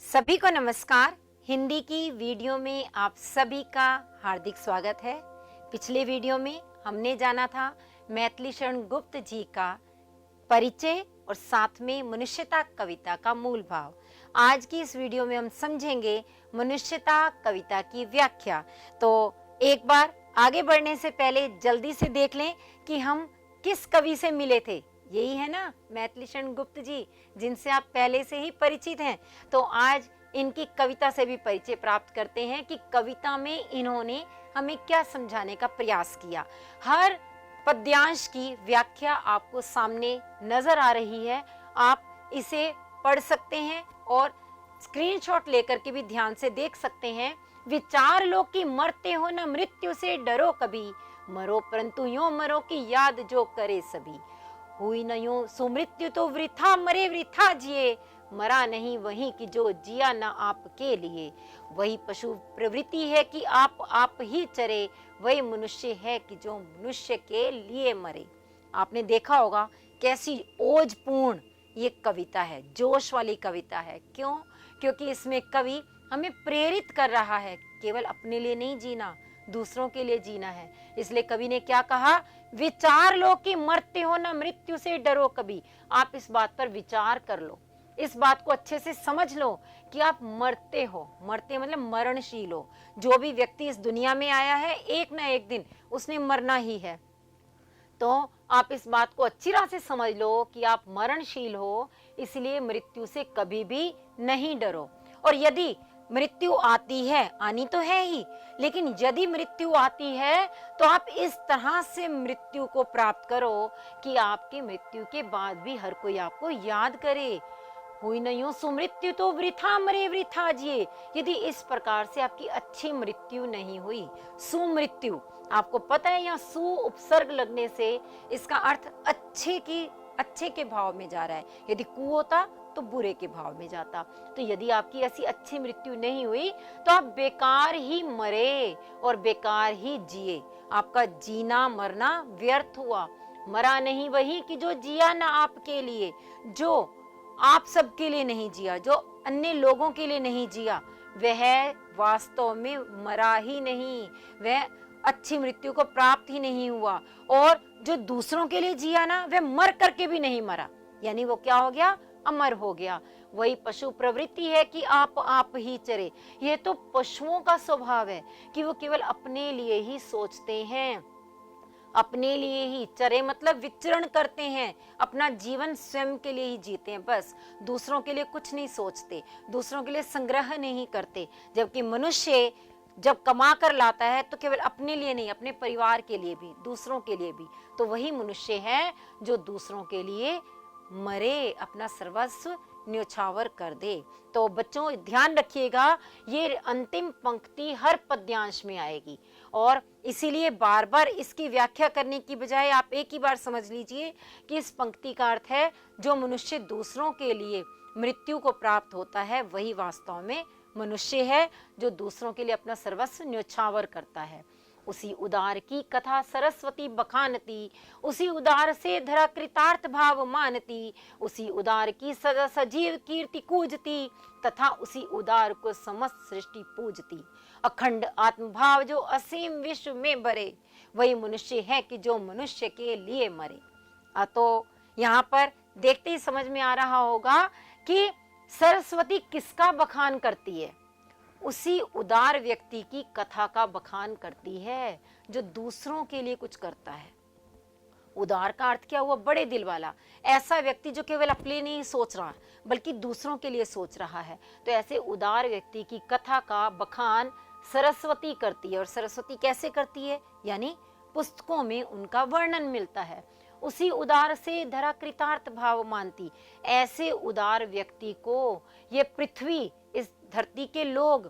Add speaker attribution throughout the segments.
Speaker 1: सभी को नमस्कार। हिंदी की वीडियो में आप सभी का हार्दिक स्वागत है। पिछले वीडियो में हमने जाना था मैथिली शरण गुप्त जी का परिचय और साथ में मनुष्यता कविता का मूल भाव। आज की इस वीडियो में हम समझेंगे मनुष्यता कविता की व्याख्या। तो एक बार आगे बढ़ने से पहले जल्दी से देख लें कि हम किस कवि से मिले थे। यही है ना मैथिली शरण गुप्त जी, जिनसे आप पहले से ही परिचित हैं। तो आज इनकी कविता से भी परिचय प्राप्त करते हैं कि कविता में इन्होंने हमें क्या समझाने का प्रयास किया। हर पद्यांश की व्याख्या आपको सामने नजर आ रही है, आप इसे पढ़ सकते हैं और स्क्रीनशॉट लेकर के भी ध्यान से देख सकते हैं। विचार लो कि मरते हो न मृत्यु से डरो कभी, मरो परंतु यूं मरो कि याद जो करे सभी। हुई न यूं सुमृत्यु तो वृथा मरे वृथा जिए, मरा नहीं वही कि जो जिया न आपके लिए। वही पशु प्रवृत्ति है कि आप ही चरे, वही मनुष्य है कि जो मनुष्य के लिए मरे। आपने देखा होगा कैसी ओजपूर्ण ये कविता है, जोश वाली कविता है। क्यों? क्योंकि इसमें कवि हमें प्रेरित कर रहा है केवल अपने लिए नहीं जीना, दूसरों के लिए जीना है। इसलिए कवि ने क्या कहा, विचार लो कि मरते हो ना मृत्यु से डरो कभी। आप इस बात पर विचार कर लो, इस बात को अच्छे से समझ लो कि आप मरते हो। मरते मतलब मरणशील हो। जो भी व्यक्ति इस दुनिया में आया है एक ना एक दिन उसने मरना ही है। तो आप इस बात को अच्छी तरह से समझ लो कि आप मरणशील हो, इसलिए मृत्यु से कभी भी नहीं डरो। और यदि मृत्यु आती है, आनी तो है ही, लेकिन यदि मृत्यु आती है तो आप इस तरह से मृत्यु को प्राप्त करो कि आपकी मृत्यु के बाद भी हर कोई आपको याद करे। हुई न यूं सुमृत्यु तो वृथा मरे वृथा जिए। यदि इस प्रकार से आपकी अच्छी मृत्यु नहीं हुई, सुमृत्यु, आपको पता है यहाँ सु उपसर्ग लगने से इसका अर्थ अच्छे के भाव में जा रहा है। यदि कु होता तो बुरे के भाव में जाता। तो यदि आपकी ऐसी अच्छी मृत्यु नहीं हुई तो आप बेकार ही मरे और बेकार ही जिए। आपका जीना मरना व्यर्थ हुआ। मरा नहीं वही कि जो जिया ना आपके लिए, जो आप सबके लिए नहीं जिया, जो अन्य लोगों के लिए नहीं जिया, वह वास्तव में मरा ही नहीं, वह अच्छी मृत्यु को प्राप्त ही नहीं हुआ। और जो दूसरों के लिए जिया ना, वह मर करके भी नहीं मरा, यानी वो क्या हो गया, अमर हो गया। वही पशु प्रवृत्ति है कि आप ही चरे। यह तो पशुओं का स्वभाव है कि वो केवल अपने लिए ही सोचते हैं, अपने लिए ही चरे मतलब विचरण करते हैं, अपना जीवन स्वयं के लिए ही जीते हैं, बस दूसरों के लिए कुछ नहीं सोचते, दूसरों के लिए संग्रह नहीं करते। जबकि मनुष्य जब कमा कर लाता है तो केवल अपने लिए नहीं, अपने परिवार के लिए भी, दूसरों के लिए भी। तो वही मनुष्य है जो दूसरों के लिए मरे, अपना सर्वस्व न्योछावर कर दे। तो बच्चों ध्यान रखिएगा, ये अंतिम पंक्ति हर पद्यांश में आएगी और इसीलिए बार बार इसकी व्याख्या करने की बजाय आप एक ही बार समझ लीजिए कि इस पंक्ति का अर्थ है जो मनुष्य दूसरों के लिए मृत्यु को प्राप्त होता है वही वास्तव में मनुष्य है, जो दूसरों के लिए अपना सर्वस्व न्योछावर करता है। उसी उदार की कथा सरस्वती बखानती, उसी उदार से धरा कृतार्थ भाव मानती, उसी उदार की सदा सजीव कीर्ति कूजती, तथा उसी उदार को समस्त सृष्टि पूजती। अखंड आत्मभाव जो असीम विश्व में भरे, वही मनुष्य है कि जो मनुष्य के लिए मरे। तो यहाँ पर देखते ही समझ में आ रहा होगा कि सरस्वती किसका बखान करती है, उसी उदार व्यक्ति की कथा का बखान करती है जो दूसरों के लिए कुछ करता है। उदार का अर्थ क्या हुआ, बड़े दिल वाला, ऐसा व्यक्ति जो केवल अपने नहीं सोच रहा बल्कि दूसरों के लिए सोच रहा है। तो ऐसे उदार व्यक्ति की कथा का बखान सरस्वती करती है। और सरस्वती कैसे करती है, यानी पुस्तकों में उनका वर्णन मिलता है। उसी उदार से धरा कृतार्थ भाव मानती, ऐसे उदार व्यक्ति को ये पृथ्वी, इस धरती के लोग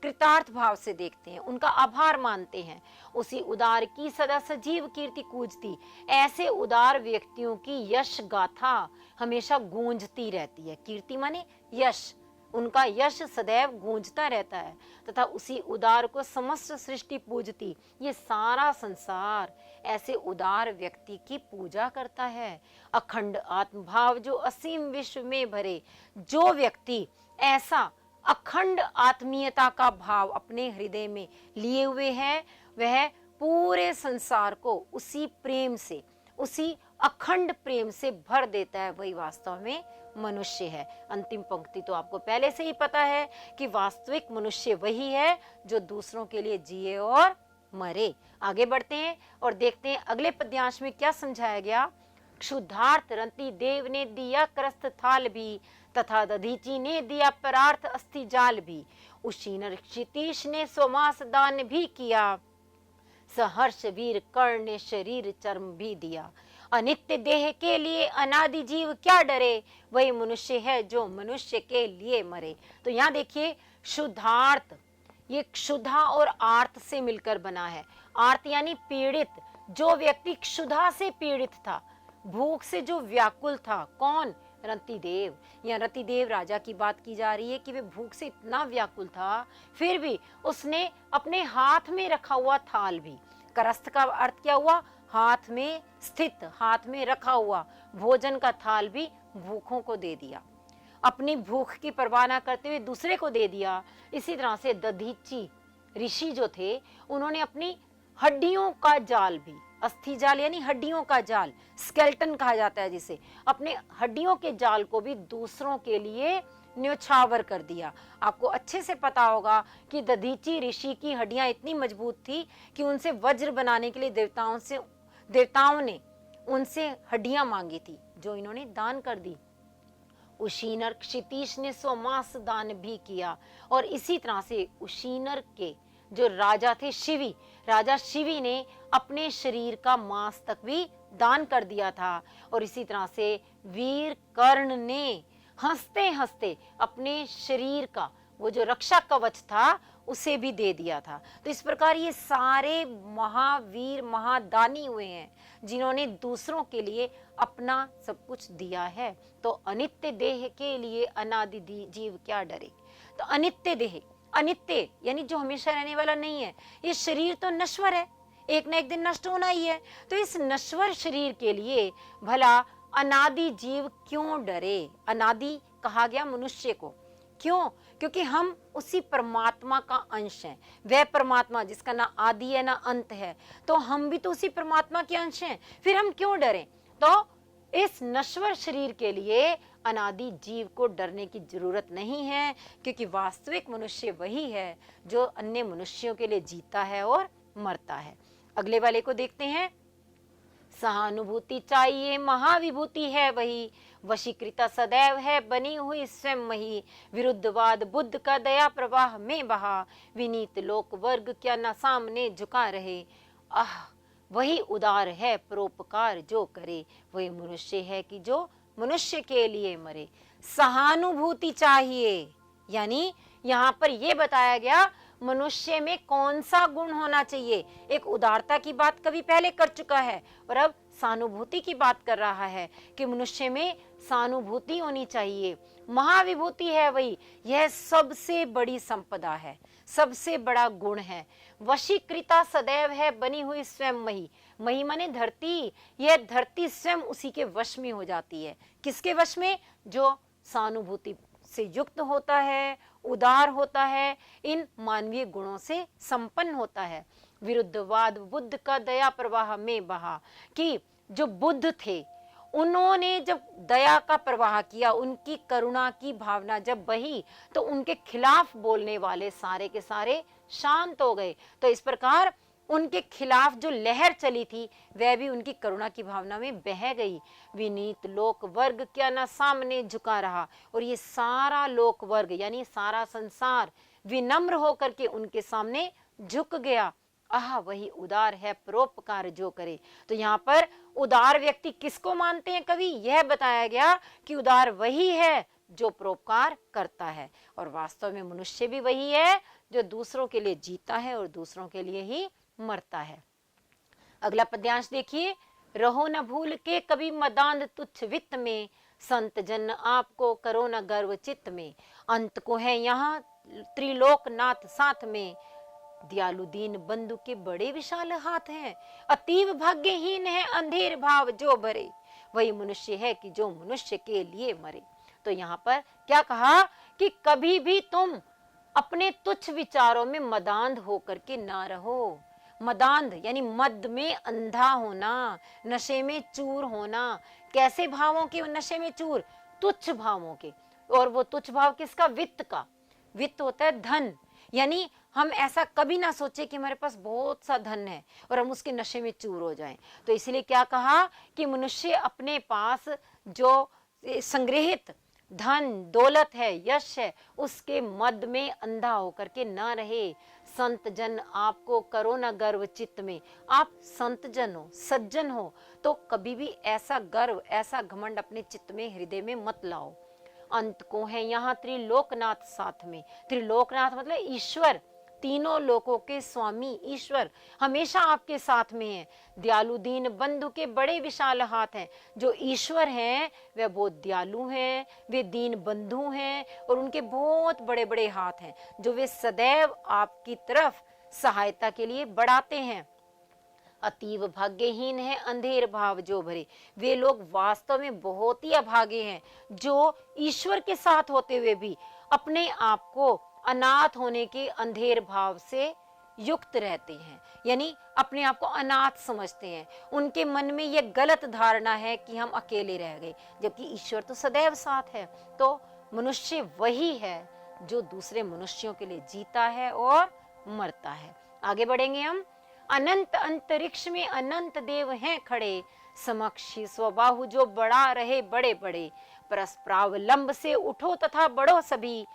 Speaker 1: कृतार्थ भाव से देखते हैं, उनका आभार मानते हैं। उसी उदार की सदा सजीव कीर्ति कूजती, ऐसे उदार व्यक्तियों की यश गाथा हमेशा गूंजती रहती है। कीर्ति माने यश, उनका यश सदैव गूंजता रहता है तथा उसी उदार को समस्त सृष्टि पूजती। ये सारा संसार ऐसे उदार व्यक्ति की पूजा करता है। अखंड आत्मभाव जो असीम विश्व में भरे, जो व्यक्ति ऐसा अखंड आत्मीयता का भाव अपने हृदय में लिए हुए है, वह पूरे संसार को उसी प्रेम से, उसी अखंड प्रेम से भर देता है। वही वास्तव में मनुष्य है। अंतिम पंक्ति तो आपको पहले से ही पता है कि वास्तविक मनुष्य वही है जो दूसरों के लिए जिए और मरे। आगे बढ़ते हैं और देखते हैं अगले पद्यांश में क्या समझाया गया। क्षुधार्थ रंती देव ने दिया करस्थ थाल भी, तथा दधीची ने दिया परार्थ अस्थि जाल भी। उशीनर क्षितीश ने सोमास दान भी किया, सहर्ष वीर कर्ण ने शरीर चर्म भी दिया। अनित्य देह के लिए अनादि जीव क्या डरे, वही मनुष्य है जो मनुष्य के लिए मरे। तो यहाँ देखिए क्षुधार्थ, ये क्षुधा और आर्त से मिलकर बना है। आर्त यानी पीड़ित, जो व्यक्ति क्षुधा से पीड़ित था, भूख से जो व्याकुल था। कौन? रतिदेव। यहाँ रतिदेव राजा की बात की जा रही है कि वे भूख से इतना व्याकुल था, फिर भी उसने अपने हाथ में रखा हुआ थाल भी, करस्थ का अर्थ क्या हुआ? हाथ में स्थित, हाथ में रखा हुआ भोजन का थाल भी भूखों को दे दिया। अपनी भूख की परवाह न करते हुए दूसरे को दे दिया। इसी तरह से दधीची ऋषि जो थे, उन्होंने अपनी हड्डियों का जाल भी, अस्थि जाल यानी हड्डियों का जाल, स्केल्टन कहा जाता है जिसे, अपने हड्डियों के जाल को भी दूसरों के लिए न्योछावर कर दिया। आपको अच्छे से पता होगा कि दधीची ऋषि की हड्डियां इतनी मजबूत थी कि उनसे वज्र बनाने के लिए देवताओं ने उनसे हड्डियां मांगी थी, जो इन्होंने दान कर दी। उशीनर क्षितीश ने सोमास दान भी किया। और इसी तरह से उशीनर के जो राजा थे, शिवी, राजा शिवी ने अपने शरीर का मांस तक भी दान कर दिया था। और इसी तरह से वीर कर्ण ने हंसते हंसते अपने शरीर का वो जो रक्षा कवच था उसे भी दे दिया था। तो इस प्रकार ये सारे महावीर महादानी हुए हैं जिन्होंने दूसरों के लिए अपना सब कुछ दिया है। तो अनित्य देह के लिए अनादि जीव क्या डरे। तो अनित्य देह, अनित्य यानी जो हमेशा रहने वाला नहीं है। ये शरीर तो नश्वर है, एक न एक दिन नष्ट होना ही है। तो इस नश्वर शरीर के लिए भला अनादि जीव क्यों डरे। अनादि कहा गया मनुष्य को, क्यों? क्योंकि हम उसी परमात्मा का अंश हैं। वह परमात्मा जिसका ना आदि है ना अंत है, तो हम भी तो उसी परमात्मा के अंश हैं। फिर हम क्यों डरें? तो इस नश्वर शरीर के लिए अनादि जीव को डरने की जरूरत नहीं है, क्योंकि वास्तविक मनुष्य वही है जो अन्य मनुष्यों के लिए जीता है और मरता है। अगले वाले को देखते हैं। सहानुभूति चाहिए महाविभूति है वही, वशीकृता सदैव है बनी हुई स्वयं मही। विरुद्धवाद बुद्ध का दया प्रवाह में बहा, विनीत लोक वर्ग क्या न सामने झुका रहे। आह, वही उदार है परोपकार जो करे, वही मनुष्य है कि जो मनुष्य के लिए मरे। सहानुभूति चाहिए, यानी यहाँ पर यह बताया गया मनुष्य में कौन सा गुण होना चाहिए। एक उदारता की बात कभी पहले कर चुका है और अब सहानुभूति की बात कर रहा है कि मनुष्य में सहानुभूति होनी चाहिए। महाविभूति है वही, यह सबसे बड़ी संपदा है, सबसे बड़ा गुण है। वशीकृता सदैव है बनी हुई स्वयं मही। मही माने धरती, यह धरती स्वयं उसी के वश में हो जाती है। किसके वश में? जो सहानुभूति से युक्त होता है, उदार होता है, इन मानवीय गुणों से संपन्न होता है। विरुद्धवाद बुद्ध का दया प्रवाह में बहा, कि जो बुद्ध थे उन्होंने जब दया का प्रवाह किया, उनकी करुणा की भावना जब बही, तो उनके खिलाफ बोलने वाले सारे के सारे शांत हो गए। तो इस प्रकार उनके खिलाफ जो लहर चली थी वह भी उनकी करुणा की भावना में बह गई। विनीत लोक वर्ग क्या ना सामने झुका रहा, और ये सारा लोक वर्ग यानी सारा संसार विनम्र होकर के उनके सामने झुक गया। आह, वही उदार है परोपकार जो करे। तो यहाँ पर उदार व्यक्ति किसको मानते हैं कवि? यह बताया गया कि उदार वही है जो परोपकार करता है, और वास्तव में मनुष्य भी वही है जो दूसरों के लिए जीता है और दूसरों के लिए ही मरता है। अगला पद्यांश देखिए। रहो न भूल के कभी मदांध तुच्छ वित्त में, संत जन आपको करो न गर्व चित्त में, अंत को है यहाँ त्रिलोकनाथ साथ में। दयालु दीन बंधु के बड़े विशाल हाथ हैं, अतीव भाग्यहीन है अंधेर भाव जो भरे, वही मनुष्य है कि जो मनुष्य के लिए मरे। तो यहाँ पर क्या कहा कि कभी भी तुम अपने तुच्छ विचारों में मदांध होकर के ना रहो। मदांध यानी मद में अंधा होना, नशे में चूर होना। कैसे भावों के नशे में चूर? तुच्छ भावों के। और वो तुच्छ भाव किसका? वित्त का। वित्त होता है धन, यानी हम ऐसा कभी ना सोचे कि हमारे पास बहुत सा धन है और हम उसके नशे में चूर हो जाएं। तो इसलिए क्या कहा कि मनुष्य अपने पास जो संग्रहित धन दौलत है, यश है, उसके मद में अंधा होकर के ना रहे। संत जन आपको करो न गर्व चित्त में। आप संत जन हो, सज्जन हो, तो कभी भी ऐसा गर्व, ऐसा घमंड अपने चित्त में, हृदय में मत लाओ। अंत को है यहाँ त्रिलोकनाथ साथ में। त्रिलोकनाथ मतलब ईश्वर, तीनों लोकों के स्वामी ईश्वर हमेशा आपके साथ में है। दयालु दीन बंधु के बड़े विशाल हाथ हैं। जो ईश्वर हैं वे बहुत दयालु हैं, वे दीन बंधु हैं और उनके बहुत बड़े बड़े हाथ हैं जो वे सदैव आपकी तरफ सहायता के लिए बढ़ाते हैं। अतीव भाग्यहीन है अंधेर भाव जो भरे। वे लोग वास्तव में बहुत ही अभागे हैं जो ईश्वर के साथ होते हुए भी अपने आप को अनाथ होने के अंधेर भाव से युक्त रहते हैं, यानी अपने आप को अनाथ समझते हैं। उनके मन में यह गलत धारणा है कि हम अकेले रह गए, जबकि ईश्वर तो सदैव साथ है। तो मनुष्य वही है जो दूसरे मनुष्यों के लिए जीता है और मरता है। आगे बढ़ेंगे हम। अनंत अंतरिक्ष में अनंत देव हैं खड़े, समक्षी स्वबाहु जो बड़ा रहे बड़े बड़े। परस्परावलंब से उठो तथा बढ़ो सभी,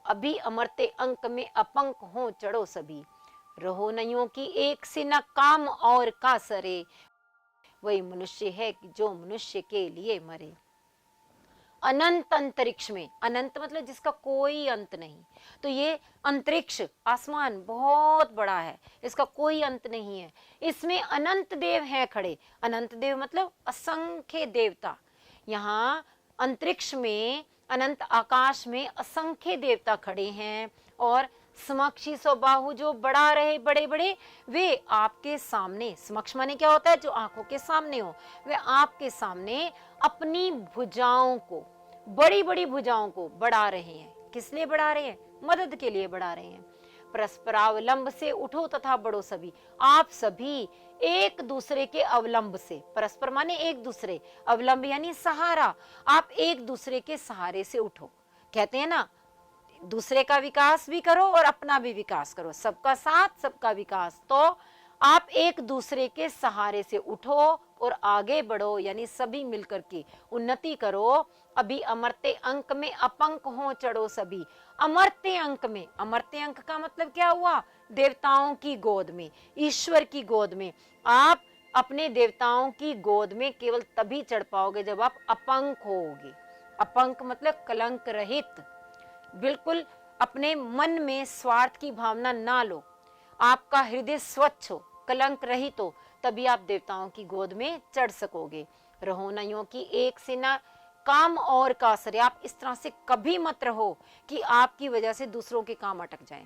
Speaker 1: अभी अमरते अंक में अपंक हो चढ़ो सभी। रहो नयों की एक से न काम और का सरे, वही मनुष्य है कि जो मनुष्य के लिए मरे। अनंत अंतरिक्ष में, अनंत मतलब जिसका कोई अंत नहीं। तो ये अंतरिक्ष, आसमान बहुत बड़ा है, इसका कोई अंत नहीं है। इसमें अनंत देव हैं खड़े। अनंत देव मतलब असंख्य देवता। यहाँ अंतरिक्ष में, अनंत आकाश में असंख्य देवता खड़े हैं और समक्षी स्वबाहु जो बड़ा रहे बड़े बड़े, वे आपके सामने, समक्ष माने क्या होता है? जो आंखों के सामने हो। वे आपके सामने अपनी भुजाओं को, बड़ी बड़ी भुजाओं को बढ़ा रहे हैं। किस लिए बढ़ा रहे हैं? मदद के लिए बढ़ा रहे हैं। परस्परावलंब से उठो तथा बढ़ो सभी। आप सभी एक दूसरे के अवलंब से, परस्पर माने एक दूसरे, अवलंब यानी सहारा, आप एक दूसरे के सहारे से उठो। कहते हैं ना, दूसरे का विकास भी करो और अपना भी विकास करो, सबका साथ सबका विकास। तो आप एक दूसरे के सहारे से उठो और आगे बढ़ो, यानी सभी मिलकर के उन्नति करो। अभी अमरते अंक में अपंक हो चढ़ो सभी। अमरते अंक में, अमरते अंक का मतलब क्या हुआ? देवताओं की गोद में, ईश्वर की गोद में। आप अपने देवताओं की गोद में केवल तभी चढ़ पाओगे जब आप अपंक होगे। अपंक मतलब कलंक रहित, बिल्कुल अपने मन में स्वार्थ की भावना ना लो, आपका हृदय स्वच्छ हो, कलंक रहित हो, तभी आप देवताओं की गोद में चढ़ सकोगे। रहो नयों की एक से ना काम और का असर। आप इस तरह से कभी मत रहो कि आपकी वजह से दूसरों के काम अटक जाएं।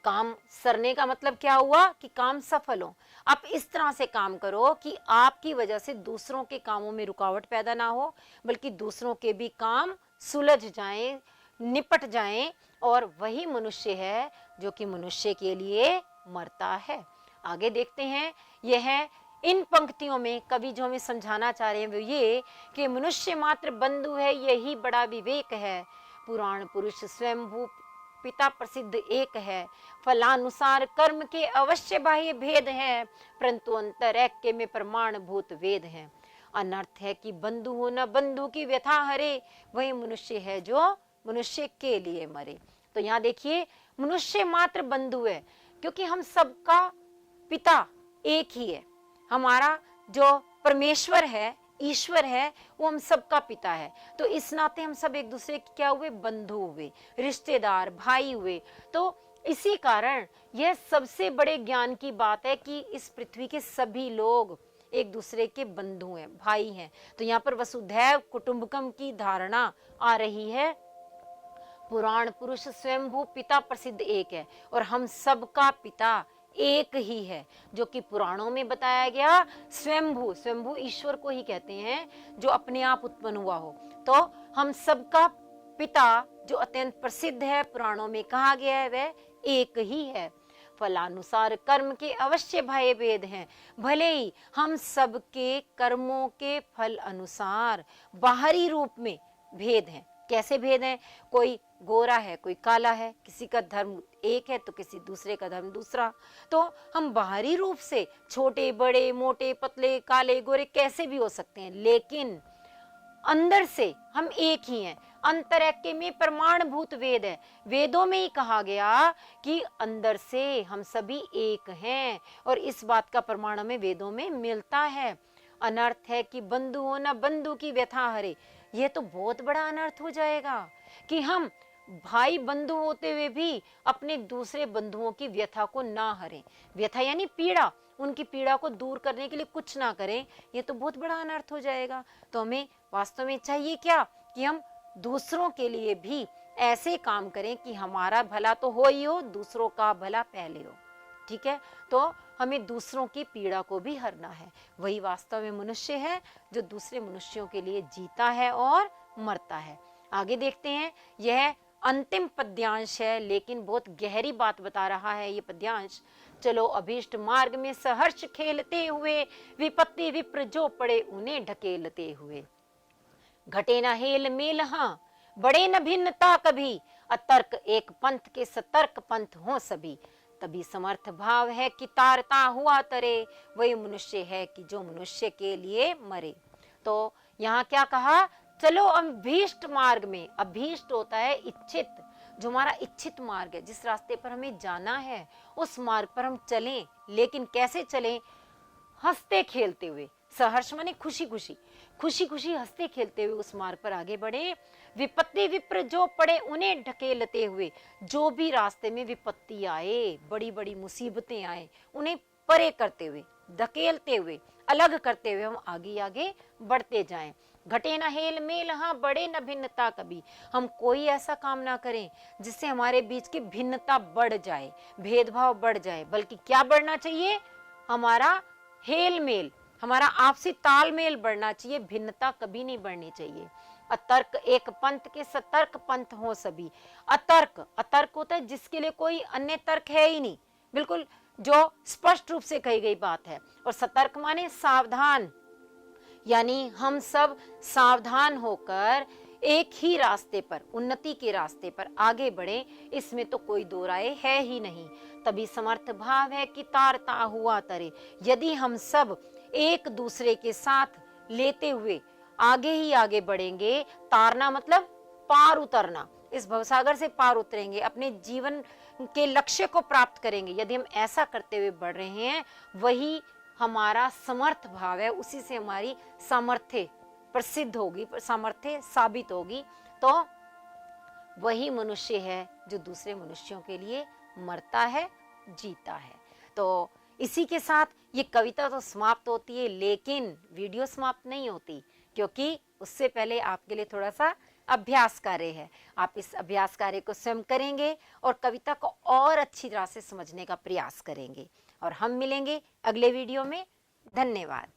Speaker 1: काम सरने का मतलब क्या हुआ? कि काम सफल हो। आप इस तरह से काम करो कि आपकी वजह से दूसरों के कामों में रुकावट पैदा ना हो, बल्कि दूसरों के भी काम सुलझ जाएं, निपट जाएं, और वही मनुष्य है जो कि मनुष्य के लिए मरता है। आगे देखते हैं। यह है इन पंक्तियों में कवि जो हमें समझाना चाह रहे हैं वो ये कि मनुष्य मात्र बंधु है, यही बड़ा विवेक है। पुराण पुरुष स्वयंभू पिता प्रसिद्ध एक है। फलानुसार कर्म के अवश्य बाह्य भेद है, परंतु अंतर ऐक्य में प्रमाण भूत वेद है। अनर्थ है कि बंधु हो न बंधु की व्यथा हरे, वही मनुष्य है जो मनुष्य के लिए मरे। तो यहाँ देखिए, मनुष्य मात्र बंधु है क्योंकि हम सबका पिता एक ही है। हमारा जो परमेश्वर है, ईश्वर है, वो हम सबका पिता है। तो इस नाते हम सब एक दूसरे के क्या हुए? बंधु हुए, रिश्तेदार, भाई हुए। तो इसी कारण यह सबसे बड़े ज्ञान की बात है कि इस पृथ्वी के सभी लोग एक दूसरे के बंधु हैं, भाई हैं। तो यहाँ पर वसुधैव कुटुंबकम की धारणा आ रही है। पुराण पुरुष स्वयंभू पिता प्रसिद्ध एक है और हम सबका पिता एक ही है, जो कि पुराणों में बताया गया। स्वयंभू, स्वयंभू ईश्वर को ही कहते हैं जो अपने आप उत्पन्न हुआ हो। तो हम सबका पिता जो अत्यंत प्रसिद्ध है, पुराणों में कहा गया है, वह एक ही है। फलानुसार कर्म के अवश्य भय भेद हैं, भले ही हम सबके कर्मों के फल अनुसार बाहरी रूप में भेद हैं। कैसे भेद हैं? कोई गोरा है, कोई काला है, किसी का धर्म एक है तो किसी दूसरे का धर्म दूसरा। तो हम बाहरी रूप से छोटे बड़े, मोटे पतले, काले गोरे कैसे भी हो सकते हैं, लेकिन अंदर से हम एक ही हैं। अंतरैक्य में प्रमाणभूत वेद है। वेदों में ही कहा गया कि अंदर से हम सभी एक हैं, और इस बात का प्रमाण हमें वेदों में मिलता है। अनर्थ है कि बंधु हो न बंधु की व्यथा हरे। यह तो बहुत बड़ा अनर्थ हो जाएगा कि हम भाई बंधु होते हुए भी अपने दूसरे बंधुओं की व्यथा को ना हरें। व्यथा यानी पीड़ा, उनकी पीड़ा को दूर करने के लिए कुछ ना करें, ये तो बहुत बड़ा अनर्थ हो जाएगा। तो हमें वास्तव में चाहिए क्या कि हम दूसरों के लिए भी ऐसे काम करें कि हमारा भला तो हो ही हो, दूसरों का भला पहले हो। ठीक है, तो हमें दूसरों की पीड़ा को भी हरना है। वही वास्तव में मनुष्य है जो दूसरे मनुष्यों के लिए जीता है और मरता है। आगे देखते हैं, यह अंतिम पद्यांश है, लेकिन बहुत गहरी बात बता रहा है ये पद्यांश। चलो अभीष्ट मार्ग में सहर्ष खेलते हुए, विपत्ति विप्र जो पड़े उन्हें ढकेलते हुए। घटे न हेल मेल हाँ, बड़े न भिन्नता कभी, अतर्क एक पंथ के सतर्क पंथ हो सभी। तभी समर्थ भाव है कि तारता हुआ तरे, वही मनुष्य है कि जो मनुष्य के लिए मरे। तो यहाँ क्या कहा? चलो अभीष्ट मार्ग में, अभीष्ट होता है इच्छित, जो हमारा इच्छित मार्ग है, जिस रास्ते पर हमें जाना है उस मार्ग पर हम चलें। लेकिन कैसे चलें? हंसते खेलते हुए। सहर्ष माने खुशी खुशी, खुशी खुशी हंसते खेलते हुए उस मार्ग पर आगे बढ़े। विपत्ति विप्र जो पड़े उन्हें ढकेलते हुए, जो भी रास्ते में विपत्ति आए, बड़ी बड़ी मुसीबतें आए, उन्हें परे करते हुए, धकेलते हुए, अलग करते हुए हम आगे आगे बढ़ते जाएं। घटे न हेल मेल हाँ, बड़े न भिन्नता कभी। हम कोई ऐसा काम ना करें जिससे हमारे बीच की भिन्नता बढ़ जाए, भेदभाव बढ़ जाए, बल्कि क्या बढ़ना चाहिए? हमारा हेल मेल, हमारा आपसी तालमेल बढ़ना चाहिए, भिन्नता कभी नहीं बढ़नी चाहिए। अतर्क एक पंथ के सतर्क पंथ हो सभी। अतर्क, अतर्क होता है जिसके लिए कोई अन्य तर्क है ही नहीं, बिल्कुल जो स्पष्ट रूप से कही गई बात है। और सतर्क माने सावधान, यानी हम सब सावधान होकर एक ही रास्ते पर, उन्नति के रास्ते पर आगे बढ़े, इसमें तो कोई दो राय है ही नहीं। तभी समर्थ भाव है कि तारता हुआ तरे। यदि हम सब एक दूसरे के साथ लेते हुए आगे ही आगे बढ़ेंगे, तारना मतलब पार उतरना, इस भवसागर से पार उतरेंगे, अपने जीवन के लक्ष्य को प्राप्त करेंगे। यदि हम ऐसा करते हुए बढ़ रहे हैं, वही हमारा समर्थ भाव है, उसी से हमारी सामर्थ्य प्रसिद्ध होगी, सामर्थ्य साबित होगी। तो वही मनुष्य है जो दूसरे मनुष्यों के लिए मरता है, जीता है। तो इसी के साथ ये कविता तो समाप्त होती है, लेकिन वीडियो समाप्त नहीं होती, क्योंकि उससे पहले आपके लिए थोड़ा सा अभ्यास कार्य है। आप इस अभ्यास कार्य को स्वयं करेंगे और कविता को और अच्छी तरह से समझने का प्रयास करेंगे। और हम मिलेंगे अगले वीडियो में। धन्यवाद।